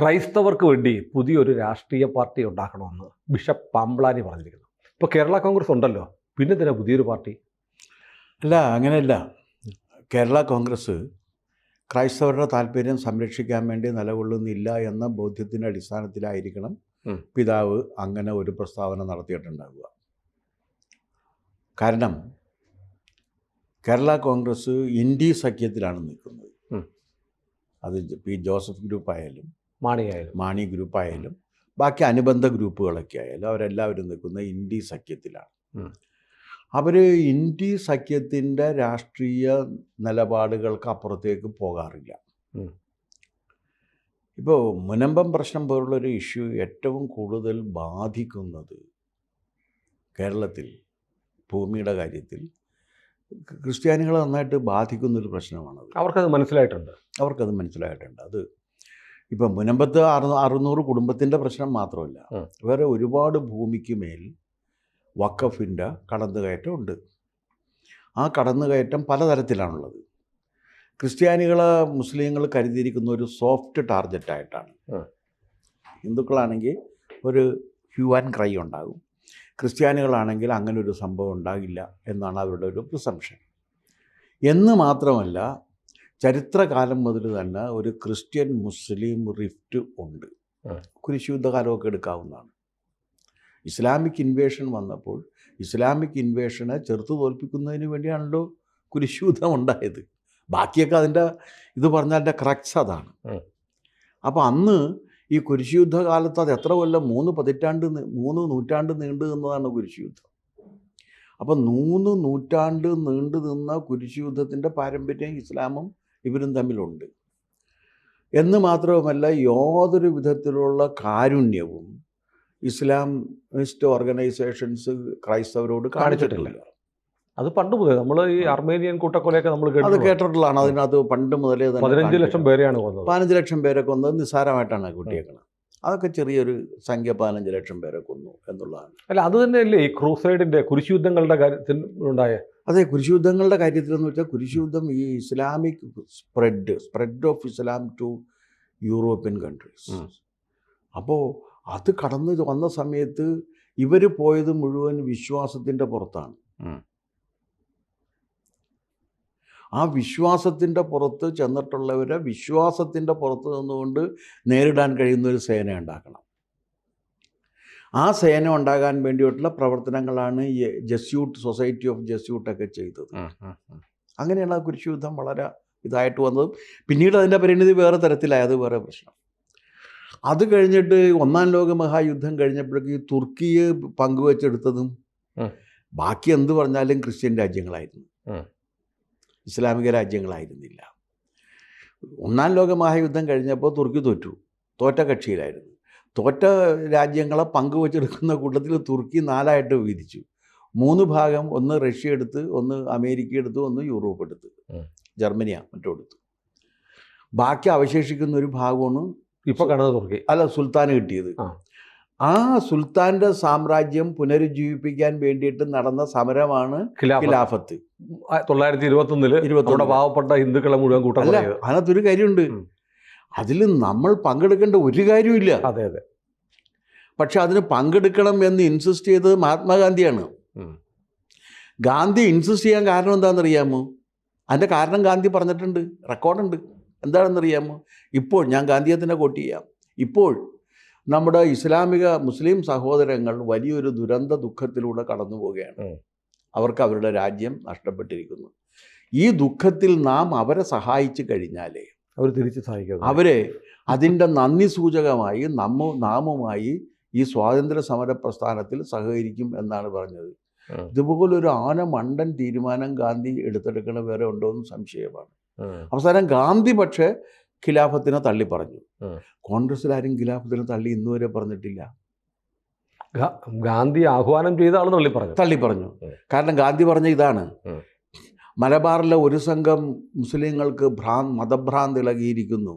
ക്രൈസ്തവർക്ക് വേണ്ടി പുതിയൊരു രാഷ്ട്രീയ പാർട്ടി ഉണ്ടാക്കണമെന്ന് ബിഷപ്പ് പാമ്പ്ളാനി പറഞ്ഞിരിക്കുന്നു. ഇപ്പോൾ കേരള കോൺഗ്രസ് ഉണ്ടല്ലോ, പിന്നെ എന്തിനാ പുതിയൊരു പാർട്ടി? അല്ല, അങ്ങനെയല്ല. കേരള കോൺഗ്രസ് ക്രൈസ്തവരുടെ താല്പര്യം സംരക്ഷിക്കാൻ വേണ്ടി നിലകൊള്ളുന്നില്ല എന്ന ബോധ്യത്തിൻ്റെ അടിസ്ഥാനത്തിലായിരിക്കണം പിതാവ് അങ്ങനെ ഒരു പ്രസ്താവന നടത്തിയിട്ടുണ്ടാവുക. കാരണം കേരള കോൺഗ്രസ് ഇന്ത്യ സഖ്യത്തിലാണ് നിൽക്കുന്നത്. അത് പി ജോസഫ് ഗ്രൂപ്പായാലും മാണി ഗ്രൂപ്പായാലും ബാക്കി അനുബന്ധ ഗ്രൂപ്പുകളൊക്കെ ആയാലും അവരെല്ലാവരും നിൽക്കുന്ന ഇന്ത്യ സഖ്യത്തിലാണ്. അവർ ഇന്ത്യ സഖ്യത്തിൻ്റെ രാഷ്ട്രീയ നിലപാടുകൾക്ക് അപ്പുറത്തേക്ക് പോകാറില്ല. ഇപ്പോൾ മുനമ്പം പ്രശ്നം പോലുള്ളൊരു ഇഷ്യൂ ഏറ്റവും കൂടുതൽ ബാധിക്കുന്നത് കേരളത്തിൽ ഭൂമിയുടെ കാര്യത്തിൽ ക്രിസ്ത്യാനികളെ നന്നായിട്ട് ബാധിക്കുന്നൊരു പ്രശ്നമാണത്. അവർക്കത് മനസ്സിലായിട്ടുണ്ട്. അത് ഇപ്പം മുനമ്പത്ത് 600 കുടുംബത്തിൻ്റെ പ്രശ്നം മാത്രമല്ല, വേറെ ഒരുപാട് ഭൂമിക്ക് മേൽ വഖഫിൻ്റെ കടന്നുകയറ്റം ഉണ്ട്. ആ കടന്നുകയറ്റം പലതരത്തിലാണുള്ളത്. ക്രിസ്ത്യാനികളെ മുസ്ലിങ്ങൾ കരുതിയിരിക്കുന്ന ഒരു സോഫ്റ്റ് ടാർഗറ്റായിട്ടാണ്. ഹിന്ദുക്കളാണെങ്കിൽ ഒരു ഹ്യൂ ആൻഡ് ക്രൈ ഉണ്ടാകും, ക്രിസ്ത്യാനികളാണെങ്കിൽ അങ്ങനെ ഒരു സംഭവം ഉണ്ടാകില്ല എന്നാണ് അവരുടെ ഒരു പ്രിസംഷൻ. എന്ന് മാത്രമല്ല, ചരിത്രകാലം മുതൽ തന്നെ ഒരു ക്രിസ്ത്യൻ മുസ്ലിം റിഫ്റ്റ് ഉണ്ട്. കുരിശുയുദ്ധകാലമൊക്കെ എടുക്കാവുന്നതാണ്. ഇസ്ലാമിക് ഇൻവേഷൻ വന്നപ്പോൾ ഇസ്ലാമിക് ഇൻവേഷനെ ചെറുത്തു തോൽപ്പിക്കുന്നതിന് വേണ്ടിയാണല്ലോ കുരിശുയുദ്ധം ഉണ്ടായത്. ബാക്കിയൊക്കെ അതിൻ്റെ ഇത് പറഞ്ഞാൽ അതിൻ്റെ ക്രക്സ് അതാണ്. അപ്പോൾ അന്ന് ഈ കുരിശുയുദ്ധകാലത്ത് അത് എത്ര കൊല്ലം 3 നൂറ്റാണ്ട് നീണ്ടു നിന്നതാണ് കുരിശുയുദ്ധം. അപ്പം 3 നൂറ്റാണ്ട് നീണ്ടു നിന്ന കുരിശുയുദ്ധത്തിൻ്റെ പാരമ്പര്യം ഇസ്ലാമും ഇവരും തമ്മിലുണ്ട്. എന്ന് മാത്രവുമല്ല, യാതൊരു വിധത്തിലുള്ള കാരുണ്യവും ഇസ്ലാമിസ്റ്റ് ഓർഗനൈസേഷൻസ് ക്രൈസ്തവരോട് കാണിച്ചിട്ടില്ല. അത് പണ്ട് മുതലേ നമ്മൾ ഈ അർമേനിയൻ കൂട്ടക്കൊലയൊക്കെ നമ്മൾ കേട്ടിട്ടുള്ളതാണ്. അതിനകത്ത് പണ്ട് മുതലേ 15 ലക്ഷം പേരെയാണ് കൊന്നത്. 15 ലക്ഷം പേരെ കൊന്നത് നിസ്സാരമായിട്ടാണ് കൂട്ടിയേക്കുന്നത്. അതൊക്കെ ചെറിയൊരു സംഖ്യ. 15 ലക്ഷം പേരെ കൊന്നു എന്നുള്ളതാണ്. അല്ല, അത് തന്നെയല്ലേ ഈ ക്രൂസൈഡിൻ്റെ കുരിശുയുദ്ധങ്ങളുടെ കാര്യത്തിൽ ഉണ്ടായ? അതെ, കുരിശുയുദ്ധങ്ങളുടെ കാര്യത്തിലെന്ന് വെച്ചാൽ കുരിശുയുദ്ധം ഈ Islamic spread of Islam to European countries. അപ്പോൾ അത് കടന്നു വന്ന സമയത്ത് ഇവർ പോയത് മുഴുവൻ വിശ്വാസത്തിൻ്റെ പുറത്താണ്. ആ വിശ്വാസത്തിൻ്റെ പുറത്ത് ചെന്നിട്ടുള്ളവരെ വിശ്വാസത്തിൻ്റെ പുറത്ത് നിന്നുകൊണ്ട് നേരിടാൻ കഴിയുന്ന ഒരു സേന ഉണ്ടാക്കണം. ആ സേന ഉണ്ടാകാൻ വേണ്ടിയിട്ടുള്ള പ്രവർത്തനങ്ങളാണ് ഈ ജസ്യൂട്ട് സൊസൈറ്റി ഓഫ് ജസ്യൂട്ടൊക്കെ ചെയ്തത്. അങ്ങനെയാണ് ആ കുരിശുയുദ്ധം വളരെ ഇതായിട്ട് വന്നതും. പിന്നീട് അതിൻ്റെ പരിണിതി വേറെ തരത്തിലായത് വേറെ പ്രശ്നം. അത് കഴിഞ്ഞിട്ട് 1-ാം ലോക മഹായുദ്ധം കഴിഞ്ഞപ്പോഴേക്ക് തുർക്കിയെ പങ്കുവെച്ചെടുത്തതും ബാക്കി എന്ത് പറഞ്ഞാലും ക്രിസ്ത്യൻ രാജ്യങ്ങളായിരുന്നു, ഇസ്ലാമിക രാജ്യങ്ങളായിരുന്നില്ല. 1-ാം ലോക മഹായുദ്ധം കഴിഞ്ഞപ്പോൾ തുർക്കി തോറ്റ കക്ഷിയിലായിരുന്നു. തോറ്റ രാജ്യങ്ങളെ പങ്കുവെച്ചെടുക്കുന്ന കൂട്ടത്തിൽ തുർക്കി 4ആയിട്ട് വിഭജിച്ചു. 3 ഭാഗം, ഒന്ന് റഷ്യ എടുത്ത്, ഒന്ന് അമേരിക്ക എടുത്തു, ഒന്ന് യൂറോപ്പ് എടുത്ത്, ജർമ്മനിയാണ് മറ്റും എടുത്തു. ബാക്കി അവശേഷിക്കുന്ന ഒരു ഭാഗമാണ് ഇപ്പോൾ കാണുന്നത് തുർക്കി. അല്ല, സുൽത്താന് കിട്ടിയത്. ആ സുൽത്താൻ്റെ സാമ്രാജ്യം പുനരുജ്ജീവിപ്പിക്കാൻ വേണ്ടിയിട്ട് നടന്ന സമരമാണ് ഖിലാഫത്ത്. 1921 പാവപ്പെട്ട ഹിന്ദുക്കളെ മുഴുവൻ കൂട്ടം. അല്ല, അതിനകത്തൊരു കാര്യമുണ്ട്. അതിൽ നമ്മൾ പങ്കെടുക്കേണ്ട ഒരു കാര്യമില്ല. അതെ. പക്ഷെ അതിന് പങ്കെടുക്കണം എന്ന് ഇൻസിസ്റ്റ് ചെയ്തത് മഹാത്മാഗാന്ധിയാണ്. ഗാന്ധി ഇൻസിസ്റ്റ് ചെയ്യാൻ കാരണം എന്താണെന്നറിയാമോ? അതിൻ്റെ കാരണം ഗാന്ധി പറഞ്ഞിട്ടുണ്ട്, റെക്കോർഡുണ്ട്. എന്താണെന്നറിയാമോ? ഇപ്പോൾ ഞാൻ ഗാന്ധിയെ തന്നെ കോട്ട് ചെയ്യാം. ഇപ്പോൾ നമ്മുടെ മുസ്ലിം സഹോദരങ്ങൾ വലിയൊരു ദുരന്ത ദുഃഖത്തിലൂടെ കടന്നു പോവുകയാണ്. അവർക്ക് അവരുടെ രാജ്യം നഷ്ടപ്പെട്ടിരിക്കുന്നു. ഈ ദുഃഖത്തിൽ നാം അവരെ സഹായിച്ചു കഴിഞ്ഞാലേ അവർ തിരിച്ച് സഹായിക്കും. അവരെ അതിൻ്റെ നന്ദി സൂചകമായി നാമുമായി ഈ സ്വാതന്ത്ര്യ സമര പ്രസ്ഥാനത്തിൽ സഹകരിക്കും എന്നാണ് പറഞ്ഞത്. ഇതുപോലൊരു മണ്ടൻ തീരുമാനം ഗാന്ധി എടുത്തെടുക്കണ വേറെ ഉണ്ടോ എന്ന് സംശയമാണ്. അവസാനം ഗാന്ധി പക്ഷേ ഖിലാഫത്തിനെ തള്ളി പറഞ്ഞു. കോൺഗ്രസ്സിലാരും ഖിലാഫത്തിനെ തള്ളി ഇന്നുവരെ പറഞ്ഞിട്ടില്ല. ഗാന്ധി ആഹ്വാനം ചെയ്ത ആൾ തള്ളി പറഞ്ഞു. കാരണം ഗാന്ധി പറഞ്ഞ ഇതാണ്, മലബാറിലെ ഒരു സംഘം മുസ്ലിങ്ങൾക്ക് മതഭ്രാന്ത് ഇളകിയിരിക്കുന്നു,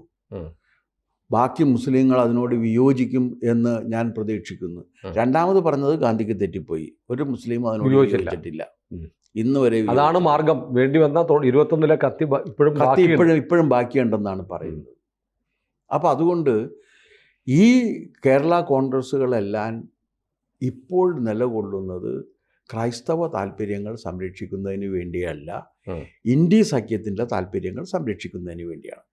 ബാക്കി മുസ്ലിങ്ങൾ അതിനോട് വിയോജിക്കും എന്ന് ഞാൻ പ്രതീക്ഷിക്കുന്നു. രണ്ടാമത് പറഞ്ഞത് ഗാന്ധിക്ക് തെറ്റിപ്പോയി. ഒരു മുസ്ലിം അതിനോട് യോജിച്ചിട്ടില്ല ഇന്ന് വരെ. അതാണ് മാർഗം. വേണ്ടി വന്ന 21 കത്തി ഇപ്പോഴും ബാക്കിയുണ്ടെന്നാണ് പറയുന്നത്. അപ്പോൾ അതുകൊണ്ട് ഈ കേരള കോൺഗ്രസ്സുകളെല്ലാം ഇപ്പോൾ നിലകൊള്ളുന്നത് ക്രൈസ്തവ താല്പര്യങ്ങൾ സംരക്ഷിക്കുന്നതിന് വേണ്ടിയല്ല, ഇന്ത്യ സഖ്യത്തിൻ്റെ താല്പര്യങ്ങൾ സംരക്ഷിക്കുന്നതിന് വേണ്ടിയാണ്.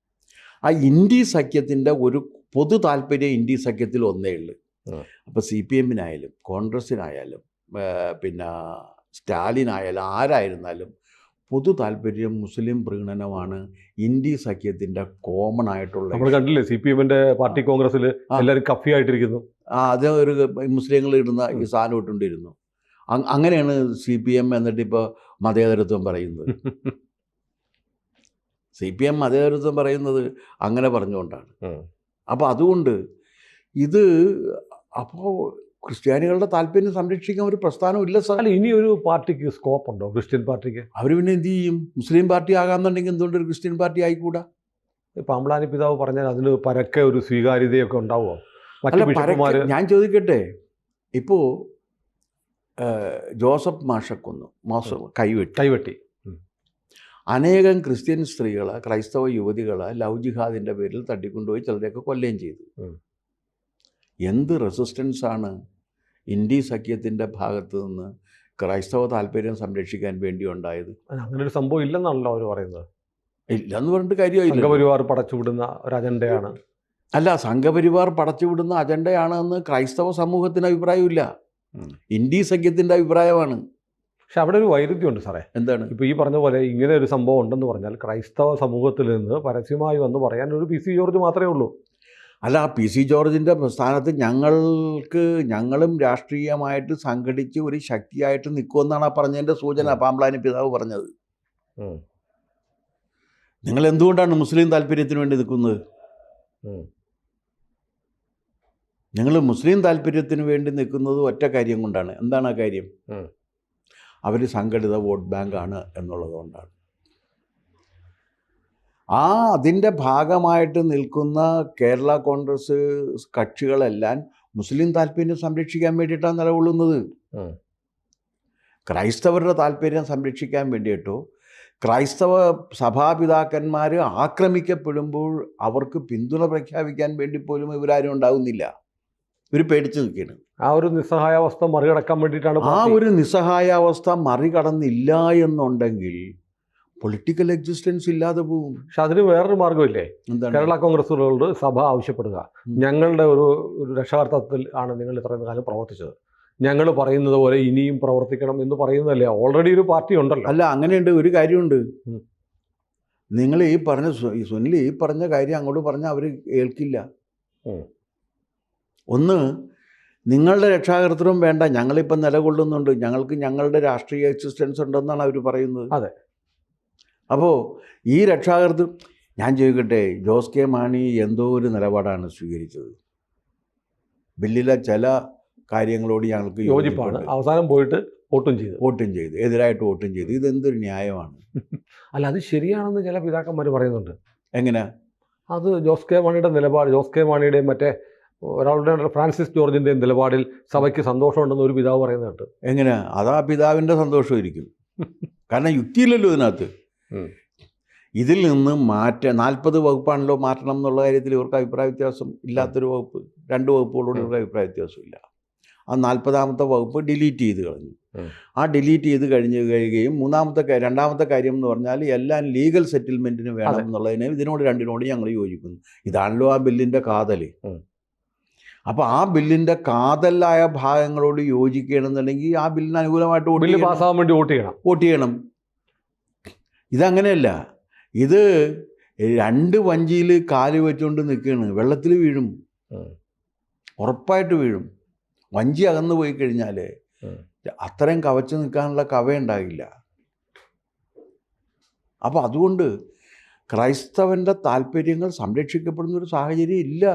ആ ഇന്ത്യ സഖ്യത്തിൻ്റെ ഒരു പൊതു താല്പര്യം ഇന്ത്യ സഖ്യത്തിൽ ഒന്നേ ഉള്ളൂ. അപ്പോൾ CPM-നായാലും കോൺഗ്രസ്സിനായാലും പിന്നെ സ്റ്റാലിനായാലും ആരായിരുന്നാലും പൊതു താല്പര്യം മുസ്ലിം പ്രീണനമാണ് ഇന്ത്യ സഖ്യത്തിൻ്റെ കോമൺ ആയിട്ടുള്ള. നമ്മൾ കണ്ടില്ലേ CPM-ന്റെ പാർട്ടി കോൺഗ്രസ്സിൽ എല്ലാവരും കഫി ആയിട്ടിരിക്കുന്നു. അത് ഒരു മുസ്ലിങ്ങൾ ഇടുന്ന ഈ സാധനം ഇട്ടുകൊണ്ടിരുന്നു. അങ്ങനെയാണ് CPM എന്നിട്ട് ഇപ്പോൾ മതേതരത്വം പറയുന്നത്. CPM മതേതരത്വം പറയുന്നത് അങ്ങനെ പറഞ്ഞുകൊണ്ടാണ്. അപ്പോൾ അതുകൊണ്ട് ഇത് അപ്പോൾ ക്രിസ്ത്യാനികളുടെ താല്പര്യം സംരക്ഷിക്കാൻ ഒരു പ്രസ്ഥാനമില്ല സാർ. അല്ല, ഇനി ഒരു പാർട്ടിക്ക് സ്കോപ്പ് ഉണ്ടോ, ക്രിസ്ത്യൻ പാർട്ടിക്ക്? അവർ പിന്നെ എന്ത് ചെയ്യും? മുസ്ലിം പാർട്ടി ആകാമെന്നുണ്ടെങ്കിൽ എന്തുകൊണ്ട് ഒരു ക്രിസ്ത്യൻ പാർട്ടി ആയിക്കൂടാ? പാമ്പ്ലാനി പിതാവ് പറഞ്ഞാൽ അതിന് പരക്കെ ഒരു സ്വീകാര്യതയൊക്കെ ഉണ്ടാവുമോ? അല്ല, ഞാൻ ചോദിക്കട്ടെ, ഇപ്പോൾ ജോസഫ് മാഷക്കൊന്നു കൈവെട്ടി അനേകം ക്രിസ്ത്യൻ സ്ത്രീകളെ, ക്രൈസ്തവ യുവതികളെ ലവ് ജിഹാദിൻ്റെ പേരിൽ തട്ടിക്കൊണ്ടുപോയി ചിലരെയൊക്കെ കൊല്ലുകയും ചെയ്തു. എന്ത് റെസിസ്റ്റൻസാണ് ഇന്ത്യ സഖ്യത്തിൻ്റെ ഭാഗത്ത് നിന്ന് ക്രൈസ്തവ താല്പര്യം സംരക്ഷിക്കാൻ വേണ്ടി ഉണ്ടായത്? അങ്ങനെ ഒരു സംഭവം ഇല്ലെന്നാണല്ലോ അവർ പറയുന്നത്. ഇല്ലെന്ന് പറഞ്ഞിട്ട് കാര്യമായില്ല. സംഘപരിവാർ പടച്ചുവിടുന്ന ഒരു അജണ്ടയാണ്. അല്ല, സംഘപരിവാർ പടച്ചുവിടുന്ന അജണ്ടയാണെന്ന് ക്രൈസ്തവ സമൂഹത്തിന് അഭിപ്രായമില്ല, ഇന്ത്യ സഖ്യത്തിൻ്റെ അഭിപ്രായമാണ്. പക്ഷെ അവിടെ ഒരു വൈരുദ്ധ്യമുണ്ട് സാറേ. എന്താണ്? ഇപ്പോൾ ഈ പറഞ്ഞ പോലെ ഇങ്ങനെ ഒരു സംഭവം ഉണ്ടെന്ന് പറഞ്ഞാൽ ക്രൈസ്തവ സമൂഹത്തിൽ നിന്ന് പരസ്യമായി വന്ന് പറയാൻ ഒരു PC ജോർജ് മാത്രമേ ഉള്ളൂ. അല്ല, PC ജോർജിൻ്റെ സ്ഥാനത്ത് ഞങ്ങളും രാഷ്ട്രീയമായിട്ട് സംഘടിച്ച് ഒരു ശക്തിയായിട്ട് നിൽക്കുമെന്നാണ് ആ പറഞ്ഞതിൻ്റെ സൂചന പാമ്പ്ലാനി പിതാവ് പറഞ്ഞത്. നിങ്ങൾ എന്തുകൊണ്ടാണ് മുസ്ലിം താല്പര്യത്തിന് വേണ്ടി നിൽക്കുന്നത്? നിങ്ങൾ മുസ്ലിം താല്പര്യത്തിന് വേണ്ടി നിൽക്കുന്നത് ഒറ്റ കാര്യം കൊണ്ടാണ്. എന്താണ് ആ കാര്യം? അവർ സംഘടിത വോട്ട് ബാങ്കാണ് എന്നുള്ളതുകൊണ്ടാണ്. അതിൻ്റെ ഭാഗമായിട്ട് നിൽക്കുന്ന കേരള കോൺഗ്രസ് കക്ഷികളെല്ലാം മുസ്ലിം താല്പര്യം സംരക്ഷിക്കാൻ വേണ്ടിയിട്ടാണ് നിലകൊള്ളുന്നത്. ക്രൈസ്തവരുടെ താല്പര്യം സംരക്ഷിക്കാൻ വേണ്ടിയിട്ടോ ക്രൈസ്തവ സഭാപിതാക്കന്മാർ ആക്രമിക്കപ്പെടുമ്പോൾ അവർക്ക് പിന്തുണ പ്രഖ്യാപിക്കാൻ വേണ്ടി പോലും ഇവരാരും ഉണ്ടാകുന്നില്ല. ഇവർ പേടിച്ച് നിൽക്കുകയാണ്. ആ ഒരു നിസ്സഹായാവസ്ഥ മറികടക്കാൻ വേണ്ടിയിട്ടാണ്. ആ ഒരു നിസ്സഹായാവസ്ഥ മറികടന്നില്ല എന്നുണ്ടെങ്കിൽ പൊളിറ്റിക്കൽ എക്സിസ്റ്റൻസ് ഇല്ലാതെ പോകും. പക്ഷെ അതിന് വേറൊരു മാർഗ്ഗമില്ലേ? എന്താണ്? കേരള കോൺഗ്രസുകളോട് സഭ ആവശ്യപ്പെടുക, ഞങ്ങളുടെ ഒരു രക്ഷാകർത്തത്തിൽ ആണ് നിങ്ങൾ ഇത്രയും കാലം പ്രവർത്തിച്ചത്, ഞങ്ങൾ പറയുന്നത് പോലെ ഇനിയും പ്രവർത്തിക്കണം എന്ന് പറയുന്നതല്ലേ? ഓൾറെഡി ഒരു പാർട്ടി ഉണ്ടല്ലോ. അല്ല, അങ്ങനെയുണ്ട്. ഒരു കാര്യമുണ്ട്. നിങ്ങൾ ഈ പറഞ്ഞ സുനിൽ ഈ പറഞ്ഞ കാര്യം അങ്ങോട്ട് പറഞ്ഞാൽ അവർ കേൾക്കില്ല. ഒന്ന്, നിങ്ങളുടെ രക്ഷാകർത്തൃം വേണ്ട, ഞങ്ങളിപ്പം നിലകൊള്ളുന്നുണ്ട്, ഞങ്ങൾക്ക് ഞങ്ങളുടെ രാഷ്ട്രീയ എക്സിസ്റ്റൻസ് ഉണ്ടെന്നാണ് അവർ പറയുന്നത്. അതെ. അപ്പോൾ ഈ രക്ഷാകർത്തൃ, ഞാൻ ചോദിക്കട്ടെ, ജോസ് കെ മാണി എന്തോ ഒരു നിലപാടാണ് സ്വീകരിച്ചത്. ബില്ലിലെ ചില കാര്യങ്ങളോട് ഞങ്ങൾക്ക് യോജിപ്പാണ്, അവസാനം പോയിട്ട് വോട്ടും ചെയ്തു, എതിരായിട്ട് വോട്ടും ചെയ്തു. ഇതെന്തൊരു ന്യായമാണ്? അല്ല, അത് ശരിയാണെന്ന് ചില പിതാക്കന്മാർ പറയുന്നുണ്ട്. എങ്ങനെ? അത് ജോസ് കെ മാണിയുടെ നിലപാട്, ജോസ് കെ മാണിയുടെയും മറ്റേ ഒരാളുടെ ഫ്രാൻസിസ് ജോർജിൻ്റെയും നിലപാടിൽ സഭയ്ക്ക് സന്തോഷമുണ്ടെന്ന് ഒരു പിതാവ് പറയുന്നുണ്ട്. എങ്ങനെ? അതാ പിതാവിൻ്റെ സന്തോഷമായിരിക്കും. കാരണം യുക്തിയില്ലല്ലോ ഇതിനകത്ത്. ഇതിൽ നിന്ന് 40 വകുപ്പാണല്ലോ മാറ്റണം എന്നുള്ള കാര്യത്തിൽ ഇവർക്ക് അഭിപ്രായ വ്യത്യാസം ഇല്ലാത്തൊരു വകുപ്പ്, 2 വകുപ്പുകളോട് ഇവർക്ക് അഭിപ്രായ വ്യത്യാസമില്ല. ആ 40ാമത്തെ വകുപ്പ് ഡിലീറ്റ് ചെയ്ത് കളഞ്ഞു. ആ ഡിലീറ്റ് ചെയ്ത് കഴിയുകയും രണ്ടാമത്തെ കാര്യം എന്ന് പറഞ്ഞാൽ എല്ലാം ലീഗൽ സെറ്റിൽമെൻറ്റിന് വേണം എന്നുള്ളതിനെ ഇതിനോട് ഞങ്ങൾ യോജിക്കുന്നു. ഇതാണല്ലോ ആ ബില്ലിൻ്റെ കാതൽ. അപ്പോൾ ആ ബില്ലിൻ്റെ കാതലായ ഭാഗങ്ങളോട് യോജിക്കണമെന്നുണ്ടെങ്കിൽ ആ ബില്ലിന് അനുകൂലമായിട്ട് വോട്ട് ചെയ്യണം. ഇതങ്ങനെയല്ല. ഇത് 2 വഞ്ചിയിൽ കാല് വെച്ചുകൊണ്ട് നിൽക്കുകയാണ്. വെള്ളത്തിൽ വീഴും, ഉറപ്പായിട്ട് വീഴും. വഞ്ചി അകന്നു പോയി കഴിഞ്ഞാൽ അത്രയും കവച്ച് നിൽക്കാനുള്ള കവയുണ്ടാകില്ല. അപ്പോൾ അതുകൊണ്ട് ക്രൈസ്തവൻ്റെ താല്പര്യങ്ങൾ സംരക്ഷിക്കപ്പെടുന്നൊരു സാഹചര്യം ഇല്ല.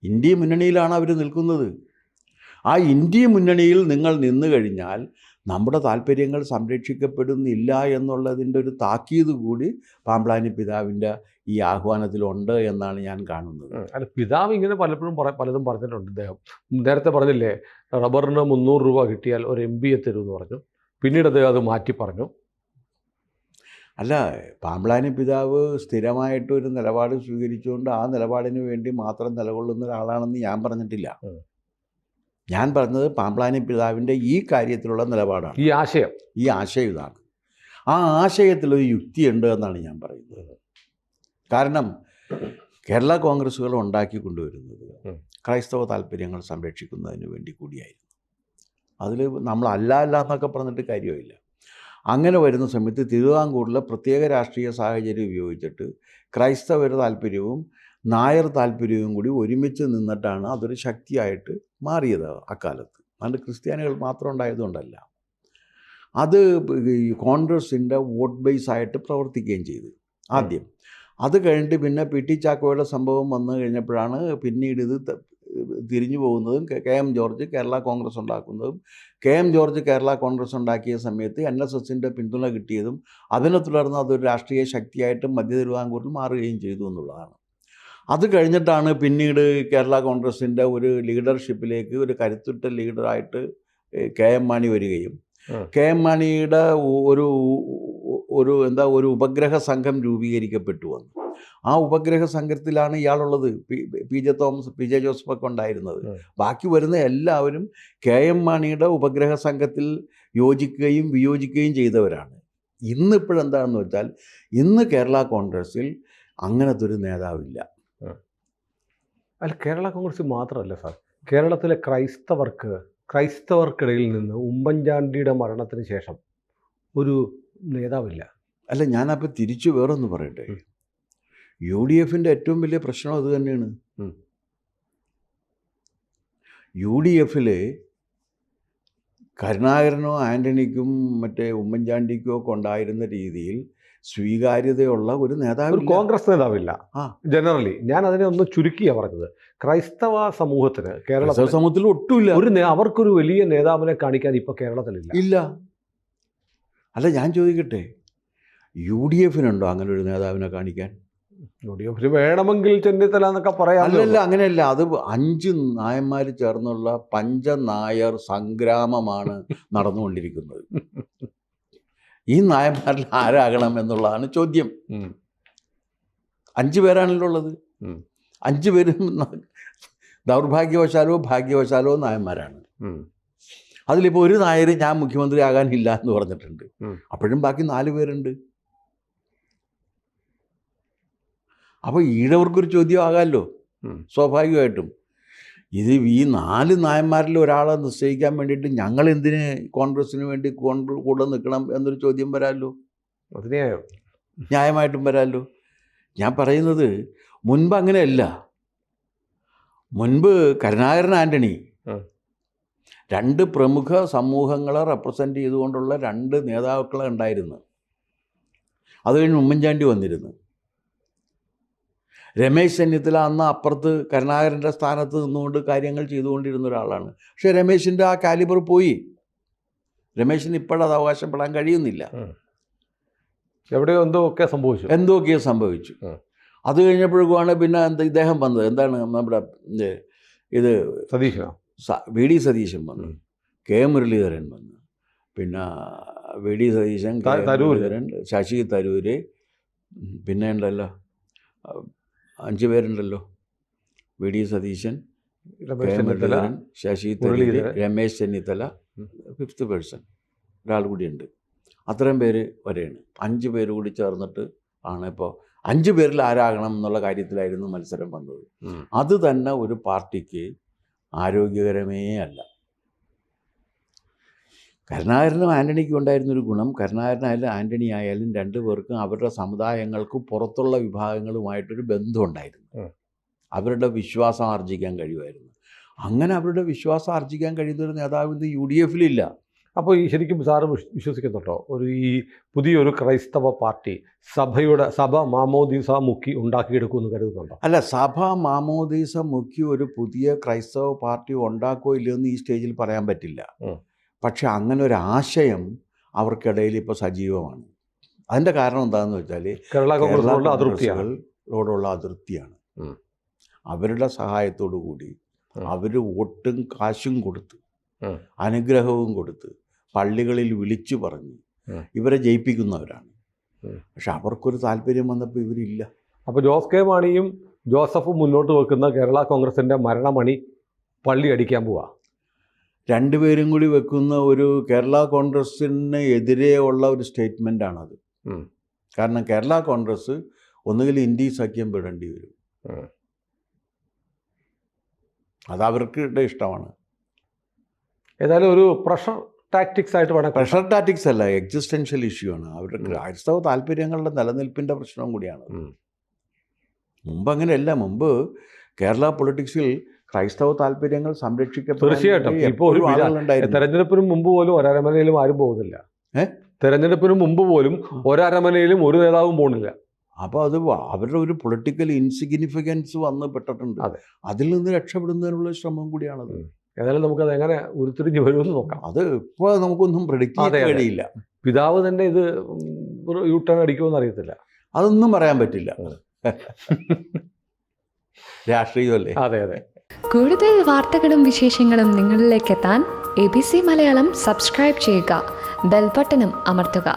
ഇന്ത്യ മുന്നണിയിലാണ് അവർ നിൽക്കുന്നത്. ആ ഇന്ത്യ മുന്നണിയിൽ നിങ്ങൾ നിന്നു കഴിഞ്ഞാൽ നമ്മുടെ താല്പര്യങ്ങൾ സംരക്ഷിക്കപ്പെടുന്നില്ല എന്നുള്ളതിൻ്റെ ഒരു താക്കീത് കൂടി പാമ്പ്ലാനി പിതാവിൻ്റെ ഈ ആഹ്വാനത്തിലുണ്ട് എന്നാണ് ഞാൻ കാണുന്നത്. അല്ല, പിതാവ് ഇങ്ങനെ പലതും പറഞ്ഞിട്ടുണ്ട്. അദ്ദേഹം നേരത്തെ പറഞ്ഞില്ലേ, റബ്ബറിന് 300 രൂപ കിട്ടിയാൽ ഒരു MBA തരുമെന്ന് പറഞ്ഞു. പിന്നീട് അദ്ദേഹം അത് മാറ്റി പറഞ്ഞു. അല്ല, പാമ്പ്ളാനി പിതാവ് സ്ഥിരമായിട്ട് ഒരു നിലപാട് സ്വീകരിച്ചുകൊണ്ട് ആ നിലപാടിന് വേണ്ടി മാത്രം നിലകൊള്ളുന്ന ഒരാളാണെന്ന് ഞാൻ പറഞ്ഞിട്ടില്ല. ഞാൻ പറഞ്ഞത് പാമ്പ്ളാനി പിതാവിൻ്റെ ഈ കാര്യത്തിലുള്ള നിലപാടാണ്, ഈ ആശയം ഇതാണ്. ആ ആശയത്തിലൊരു യുക്തിയുണ്ട് എന്നാണ് ഞാൻ പറയുന്നത്. കാരണം കേരള കോൺഗ്രസ്സുകൾ ഉണ്ടാക്കി കൊണ്ടുവരുന്നത് ക്രൈസ്തവ താല്പര്യങ്ങൾ സംരക്ഷിക്കുന്നതിന് വേണ്ടി കൂടിയായിരുന്നു. അതിൽ നമ്മൾ അല്ല എന്നൊക്കെ പറഞ്ഞിട്ട് കാര്യമില്ല. അങ്ങനെ വരുന്ന സമയത്ത് തിരുവിതാംകൂറിലെ പ്രത്യേക രാഷ്ട്രീയ സാഹചര്യം ഉപയോഗിച്ചിട്ട് ക്രൈസ്തവരുടെ താല്പര്യവും നായർ താല്പര്യവും കൂടി ഒരുമിച്ച് നിന്നിട്ടാണ് അതൊരു ശക്തിയായിട്ട് മാറിയത് അക്കാലത്ത്. അതുകൊണ്ട് ക്രിസ്ത്യാനികൾ മാത്രം ഉണ്ടായതുകൊണ്ടല്ല, അത് ഈ കോൺഗ്രസിൻ്റെ വോട്ട് ബേസ് ആയിട്ട് പ്രവർത്തിക്കുകയും ചെയ്തു ആദ്യം. അത് കഴിഞ്ഞിട്ട് പിന്നെ പി ടി ചാക്കോയുടെ സംഭവം വന്നു കഴിഞ്ഞപ്പോഴാണ് പിന്നീട് ഇത് തിരിഞ്ഞു പോകുന്നതും കെ എം ജോർജ് കേരള കോൺഗ്രസ് ഉണ്ടാക്കുന്നതും കെ എം ജോർജ് കേരള കോൺഗ്രസ് ഉണ്ടാക്കിയ സമയത്ത് NSSൻ്റെ പിന്തുണ കിട്ടിയതും അതിനെ തുടർന്ന് അതൊരു രാഷ്ട്രീയ ശക്തിയായിട്ട് മധ്യ തിരുവിതാംകൂറിൽ മാറുകയും ചെയ്തു എന്നുള്ളതാണ്. അത് കഴിഞ്ഞിട്ടാണ് പിന്നീട് കേരള കോൺഗ്രസിൻ്റെ ഒരു ലീഡർഷിപ്പിലേക്ക് ഒരു കരുത്തുറ്റ ലീഡറായിട്ട് കെ എം മാണി വരികയും കെ എം മാണിയുടെ ഒരു ഉപഗ്രഹ സംഘം രൂപീകരിക്കപ്പെട്ടു വന്നു. ആ ഉപഗ്രഹ സംഘത്തിലാണ് ഇയാളുള്ളത്, പി ജെ ജോസഫൊക്കെ ഉണ്ടായിരുന്നത്. ബാക്കി വരുന്ന എല്ലാവരും കെ എം മാണിയുടെ ഉപഗ്രഹ സംഘത്തിൽ യോജിക്കുകയും വിയോജിക്കുകയും ചെയ്തവരാണ്. ഇന്നിപ്പോഴെന്താണെന്ന് വെച്ചാൽ ഇന്ന് കേരള കോൺഗ്രസ്സിൽ അങ്ങനത്തെ ഒരു നേതാവില്ല. അല്ല, കേരള കോൺഗ്രസ് മാത്രമല്ല സാർ, കേരളത്തിലെ ക്രൈസ്തവർക്കിടയിൽ നിന്ന് ഉമ്മൻചാണ്ടിയുടെ മരണത്തിന് ശേഷം ഒരു നേതാവില്ല. അല്ല, ഞാനപ്പോൾ തിരിച്ചു വേറൊന്ന് പറയട്ടെ. UDFൻ്റെ ഏറ്റവും വലിയ പ്രശ്നം അത് തന്നെയാണ്. UDFിൽ കരുണാകരനോ ആൻ്റണിക്കും മറ്റേ ഉമ്മൻചാണ്ടിക്കോ ഒക്കെ ഉണ്ടായിരുന്ന രീതിയിൽ സ്വീകാര്യതയുള്ള ഒരു നേതാവ്, കോൺഗ്രസ് നേതാവില്ല ജനറലി. ഞാൻ അതിനെ ഒന്ന് ചുരുക്കിയാണ് പറഞ്ഞത്. ക്രൈസ്തവ സമൂഹത്തിന് സമൂഹത്തിൽ ഒട്ടുമില്ല, അവർക്കൊരു വലിയ നേതാവിനെ കാണിക്കാൻ ഇപ്പോൾ കേരളത്തിലില്ല. അല്ല, ഞാൻ ചോദിക്കട്ടെ, UDFിനുണ്ടോ അങ്ങനെ ഒരു നേതാവിനെ കാണിക്കാൻ? UDF വേണമെങ്കിൽ ചെന്നിത്തല എന്നൊക്കെ പറയാം. അല്ലല്ല, അങ്ങനെയല്ല. അത് 5 നായന്മാർ ചേർന്നുള്ള പഞ്ചനായർ സംഗ്രാമമാണ് നടന്നുകൊണ്ടിരിക്കുന്നത്. ഈ നായന്മാരിൽ ആരാകണം എന്നുള്ളതാണ് ചോദ്യം. 5 പേരാണല്ലോ ഉള്ളത്. 5 പേരും ദൗർഭാഗ്യവശാലോ ഭാഗ്യവശാലോ നായന്മാരാണ്. അതിലിപ്പോൾ ഒരു നായർ ഞാൻ മുഖ്യമന്ത്രി ആകാനില്ല എന്ന് പറഞ്ഞിട്ടുണ്ട്. അപ്പോഴും ബാക്കി 4 പേരുണ്ട്. അപ്പോൾ ഈഴവർക്കൊരു ചോദ്യം ആകാമല്ലോ സ്വാഭാവികമായിട്ടും. ഇത് ഈ 4 നായന്മാരിൽ ഒരാളെ നിശ്ചയിക്കാൻ വേണ്ടിയിട്ട് ഞങ്ങൾ എന്തിന് കോൺഗ്രസ്സിന് വേണ്ടി കൂടെ നിൽക്കണം എന്നൊരു ചോദ്യം വരാമല്ലോ. ന്യായമായിട്ടും വരാമല്ലോ. ഞാൻ പറയുന്നത് മുൻപ് അങ്ങനെയല്ല. മുൻപ് കരുണാകരൻ ആൻ്റണി 2 പ്രമുഖ സമൂഹങ്ങളെ റെപ്രസെൻ്റ് ചെയ്തുകൊണ്ടുള്ള 2 നേതാക്കളെ ഉണ്ടായിരുന്നു. അത് കഴിഞ്ഞ് ഉമ്മൻചാണ്ടി വന്നിരുന്നു. രമേശ് ചെന്നിത്തല അന്ന് അപ്പുറത്ത് കരുണാകരൻ്റെ സ്ഥാനത്ത് നിന്നുകൊണ്ട് കാര്യങ്ങൾ ചെയ്തുകൊണ്ടിരുന്ന ഒരാളാണ്. പക്ഷേ രമേശിൻ്റെ ആ കാലിബർ പോയി. രമേശിന് ഇപ്പോഴത് അവകാശപ്പെടാൻ കഴിയുന്നില്ല. എവിടെയോ എന്തൊക്കെയോ സംഭവിച്ചു. അത് കഴിഞ്ഞപ്പോഴേക്കുമാണ് പിന്നെ ഇദ്ദേഹം വന്നത്. എന്താണ് നമ്മുടെ ഇത് VD സതീശൻ വന്നു, K മുരളീധരൻ വന്നു, പിന്നെ VD സതീശൻ, മുരളീധരൻ, ശശി തരൂര്, പിന്നെ ഉണ്ടല്ലോ 5 പേരുണ്ടല്ലോ, VD Satheesan, K Muraleedharan, Shashi Tharoor, Ramesh Chennithala, 5th person ഒരാൾ കൂടിയുണ്ട്. അത്രയും പേര് വരെയാണ്. 5 പേര് കൂടി ചേർന്നിട്ട് ആണ് ഇപ്പോൾ 5 പേരിൽ ആരാകണം എന്നുള്ള കാര്യത്തിലായിരുന്നു മത്സരം വന്നത്. അത് തന്നെ ഒരു പാർട്ടിക്ക് ആരോഗ്യകരമേ അല്ല. കരുണാകരനും ആൻ്റണിക്കും ഉണ്ടായിരുന്നൊരു ഗുണം, കരുണാകരനായാലും ആൻ്റണി ആയാലും 2 പേർക്കും അവരുടെ സമുദായങ്ങൾക്ക് പുറത്തുള്ള വിഭാഗങ്ങളുമായിട്ടൊരു ബന്ധമുണ്ടായിരുന്നു. അവരുടെ വിശ്വാസം ആർജിക്കാൻ കഴിയുമായിരുന്നു. അങ്ങനെ അവരുടെ വിശ്വാസം ആർജിക്കാൻ കഴിയുന്നൊരു നേതാവ് ഇന്ന് UDFിലില്ല. അപ്പോൾ ഈ ശരിക്കും സാറ് വിശ്വസിക്കുന്നുണ്ടോ ഈ പുതിയൊരു ക്രൈസ്തവ പാർട്ടി സഭ മാമോദീസ മുക്കി ഉണ്ടാക്കിയെടുക്കുമെന്ന് കരുതുന്നുണ്ടോ? അല്ല, സഭ മാമോദീസ മുക്കി ഒരു പുതിയ ക്രൈസ്തവ പാർട്ടി ഉണ്ടാക്കോ ഇല്ലയോ എന്ന് ഈ സ്റ്റേജിൽ പറയാൻ പറ്റില്ല. പക്ഷെ അങ്ങനെ ഒരു ആശയം അവർക്കിടയിൽ ഇപ്പോൾ സജീവമാണ്. അതിൻ്റെ കാരണം എന്താണെന്ന് വെച്ചാൽ കേരള കോൺഗ്രസ്സുകളോടുള്ള അതൃപ്തിയാണ്. അവരുടെ സഹായത്തോടു കൂടി അവർ വോട്ടും കാശും കൊടുത്ത് അനുഗ്രഹവും കൊടുത്ത് പള്ളികളിൽ വിളിച്ചു പറഞ്ഞ് ഇവരെ ജയിപ്പിക്കുന്നവരാണ്. പക്ഷെ അവർക്കൊരു താല്പര്യം വന്നപ്പോൾ ഇവരില്ല. അപ്പോൾ ജോസ് കെ മാണിയും ജോസഫും മുന്നോട്ട് വെക്കുന്ന കേരള കോൺഗ്രസിൻ്റെ മരണമണി പള്ളി അടിക്കാൻ പോവുക. രണ്ടുപേരും കൂടി വെക്കുന്ന ഒരു കേരള കോൺഗ്രസിന് എതിരെ ഉള്ള ഒരു സ്റ്റേറ്റ്മെൻറ്റാണത്. കാരണം കേരള കോൺഗ്രസ് ഒന്നുകിൽ ഇന്ത്യ സഖ്യം പെടേണ്ടി വരും. അത് അവർക്ക് ഇഷ്ടമാണ്. ഏതായാലും ഒരു പ്രഷർ ടാക്ടിക്സ് ആയിട്ട് വേണം. പ്രഷർ ടാക്ടിക്സ് അല്ല, എക്സിസ്റ്റൻഷ്യൽ ഇഷ്യൂ ആണ്. അവരുടെ ക്രൈസ്തവ താല്പര്യങ്ങളുടെ നിലനിൽപ്പിൻ്റെ പ്രശ്നവും കൂടിയാണ്. മുമ്പ് അങ്ങനെയല്ല. മുമ്പ് കേരള പൊളിറ്റിക്സിൽ ക്രൈസ്തവ താല്പര്യങ്ങൾ തീർച്ചയായിട്ടും ഇപ്പോൾ ഒരു തെരഞ്ഞെടുപ്പിന് മുമ്പ് പോലും ഒരരമനയിലും ആരും പോകുന്നില്ല. തെരഞ്ഞെടുപ്പിന് മുമ്പ് പോലും ഒരരമനയിലും ഒരു നേതാവും പോകുന്നില്ല. അപ്പോൾ അത് അവരുടെ ഒരു പൊളിറ്റിക്കൽ ഇൻസിഗ്നിഫിക്കൻസ് വന്ന് പെട്ടിട്ടുണ്ട്. അതിൽ നിന്ന് രക്ഷപ്പെടുന്നതിനുള്ള ശ്രമം കൂടിയാണത്. ഏതായാലും നമുക്കത് എങ്ങനെ ഉരുത്തിരിഞ്ഞ് വരുമെന്ന് നോക്കാം. അത് ഇപ്പോൾ നമുക്കൊന്നും പ്രെഡിക്റ്റ് ചെയ്യാൻ കഴിയില്ല. പിതാവ് തന്നെ ഇത് യു ടേൺ അടിക്കുമെന്ന് അറിയത്തില്ല. അതൊന്നും പറയാൻ പറ്റില്ല. രാഷ്ട്രീയമല്ലേ. അതെ അതെ. കൂടുതൽ വാർത്തകളും വിശേഷങ്ങളും നിങ്ങളിലേക്ക് എത്താൻ ABC മലയാളം സബ്സ്ക്രൈബ് ചെയ്യുക, ബെൽ ബട്ടണും അമർത്തുക.